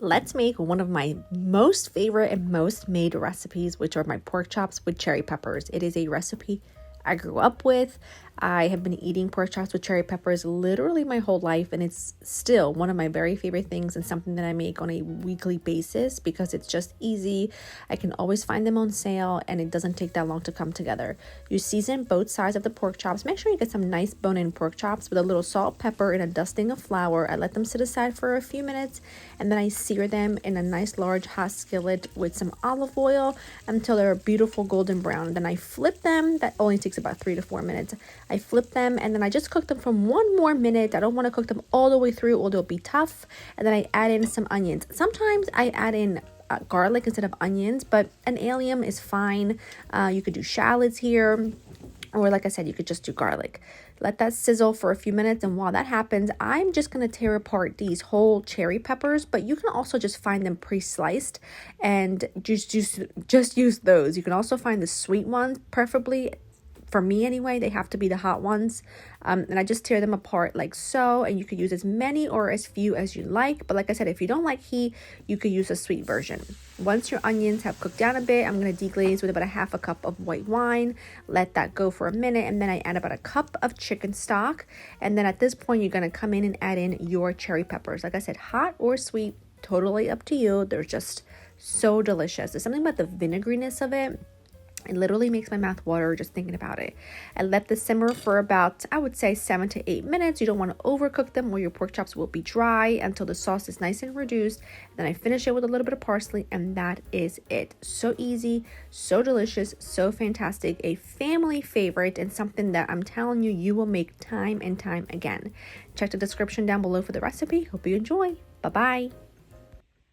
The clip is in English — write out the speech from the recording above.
let's make one of my most favorite and most made recipes, which are my pork chops with cherry peppers. It is a recipe I grew up with. I have been eating pork chops with cherry peppers literally my whole life, and it's still one of my very favorite things and something that I make on a weekly basis because it's just easy. I can always find them on sale and it doesn't take that long to come together. You season both sides of the pork chops. Make sure you get some nice bone-in pork chops with a little salt, pepper, and a dusting of flour. I let them sit aside for a few minutes and then I sear them in a nice large hot skillet with some olive oil until they're a beautiful golden brown. Then I flip them. That only takes about 3 to 4 minutes. I flip them and then I just cook them for 1 more minute. I don't want to cook them all the way through or they'll be tough. And then I add in some onions. Sometimes I add in garlic instead of onions, but an allium is fine. You could do shallots here, or like I said, you could just do garlic. Let that sizzle for a few minutes, and while that happens, I'm just going to tear apart these whole cherry peppers, but you can also just find them pre-sliced and just use those. You can also find the sweet ones, preferably. For me anyway, they have to be the hot ones. And I just tear them apart like so, and you could use as many or as few as you like. But like I said, if you don't like heat, you could use a sweet version. Once your onions have cooked down a bit, I'm going to deglaze with about a half a cup of white wine. Let that go for a minute, and then I add about a cup of chicken stock. And then at this point, you're going to come in and add in your cherry peppers. Like I said, hot or sweet, totally up to you. They're just so delicious. There's something about the vinegriness of it. It literally makes my mouth water just thinking about it. I let this simmer for about, I would say, 7 to 8 minutes. You don't want to overcook them or your pork chops will be dry until the sauce is nice and reduced. Then I finish it with a little bit of parsley, and that is it. So easy, so delicious, so fantastic. A family favorite and something that I'm telling you, you will make time and time again. Check the description down below for the recipe. Hope you enjoy. Bye-bye.